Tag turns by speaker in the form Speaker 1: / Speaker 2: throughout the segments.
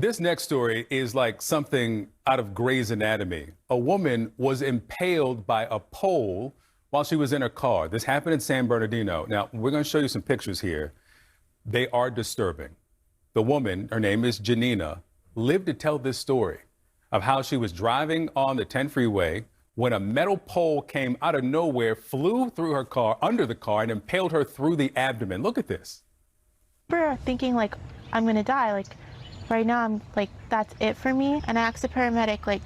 Speaker 1: This next story is like something out of Grey's Anatomy. A woman was impaled by a pole while she was in her car. This happened in San Bernardino. Now, we're going to show you some pictures here. They are disturbing. The woman, her name is Janina, lived to tell this story of how she was driving on the 10 freeway when a metal pole came out of nowhere, flew through her car, under the car, and impaled her through the abdomen. Look at this.
Speaker 2: We're thinking, like, I'm going to die. Like, right now, I'm like, that's it for me. And I asked the paramedic, like,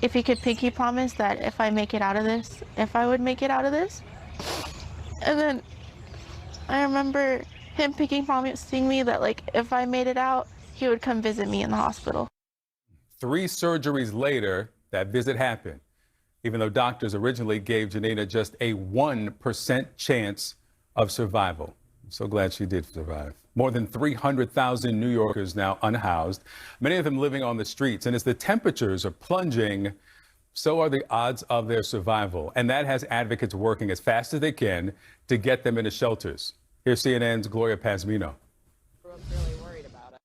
Speaker 2: if he could pinky promise that if I make it out of this, if I would make it out of this. And then I remember him pinky promising me that, like, if I made it out, he would come visit me in the hospital. 3
Speaker 1: surgeries later, that visit happened, even though doctors originally gave Janina just a 1% chance of survival. I'm so glad she did survive. More than 300,000 New Yorkers now unhoused, many of them living on the streets. And as the temperatures are plunging, so are the odds of their survival. And that has advocates working as fast as they can to get them into shelters. Here's CNN's Gloria Pazmino.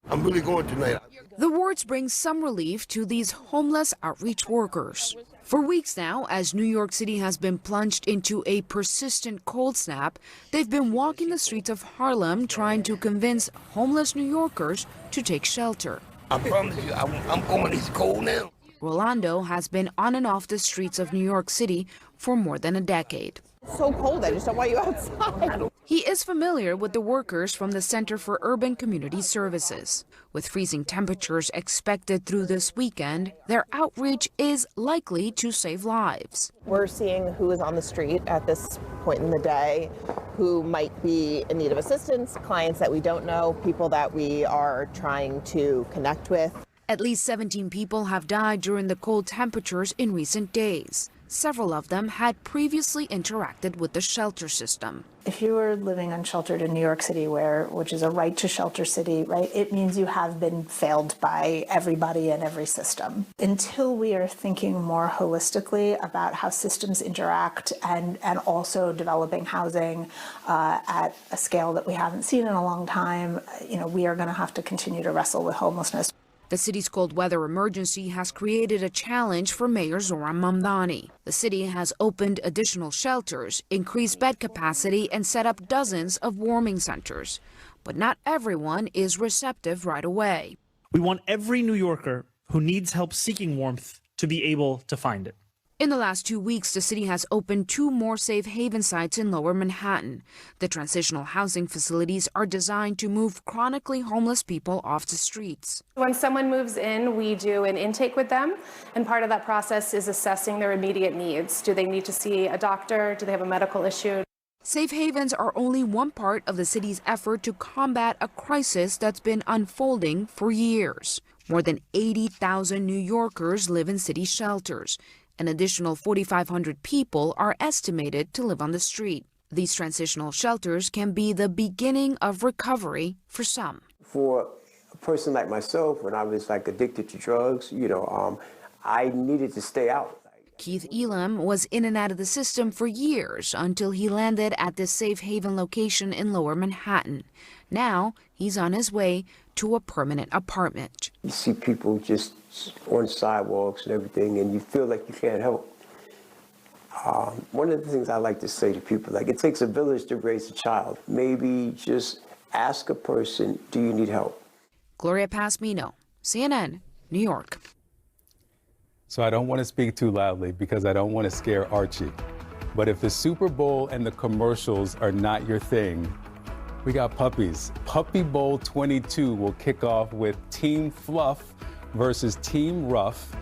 Speaker 3: I'm really going tonight.
Speaker 4: The wards bring some relief to these homeless outreach workers. For weeks now, as New York City has been plunged into a persistent cold snap, they've been walking the streets of Harlem trying to convince homeless New Yorkers to take shelter.
Speaker 3: I promise you, I'm going, it's cold now.
Speaker 4: Rolando has been on and off the streets of New York City for more than a decade.
Speaker 5: So cold, I just don't want you outside.
Speaker 4: He is familiar with the workers from the Center for Urban Community Services. With freezing temperatures expected through this weekend, their outreach is likely to save lives.
Speaker 5: We're seeing who is on the street at this point in the day, who might be in need of assistance, clients that we don't know, people that we are trying to connect with.
Speaker 4: At least 17 people have died during the cold temperatures in recent days. Several of them had previously interacted with the shelter system.
Speaker 6: If you are living unsheltered in New York City, which is a right to shelter city, right, it means you have been failed by everybody and every system. Until we are thinking more holistically about how systems interact and also developing housing at a scale that we haven't seen in a long time, we are going to have to continue to wrestle with homelessness.
Speaker 4: The city's cold weather emergency has created a challenge for Mayor Zohran Mamdani. The city has opened additional shelters, increased bed capacity, and set up dozens of warming centers. But not everyone is receptive right away.
Speaker 7: We want every New Yorker who needs help seeking warmth to be able to find it.
Speaker 4: In the last 2 weeks, the city has opened 2 more safe haven sites in Lower Manhattan. The transitional housing facilities are designed to move chronically homeless people off the streets.
Speaker 8: When someone moves in, we do an intake with them, and part of that process is assessing their immediate needs. Do they need to see a doctor? Do they have a medical issue?
Speaker 4: Safe havens are only one part of the city's effort to combat a crisis that's been unfolding for years. More than 80,000 New Yorkers live in city shelters. An additional 4,500 people are estimated to live on the street. These transitional shelters can be the beginning of recovery for some.
Speaker 9: For a person like myself, when I was addicted to drugs, I needed to stay out.
Speaker 4: Keith Elam was in and out of the system for years until he landed at this safe haven location in Lower Manhattan. Now he's on his way to a permanent apartment.
Speaker 9: You see people just on sidewalks and everything, and you feel like you can't help. One of the things I like to say to people, it takes a village to raise a child. Maybe just ask a person, do you need help?
Speaker 4: Gloria Pazmino, CNN, New York.
Speaker 1: So I don't want to speak too loudly because I don't want to scare Archie. But if the Super Bowl and the commercials are not your thing, we got puppies. Puppy Bowl 22 will kick off with Team Fluff versus Team Rough.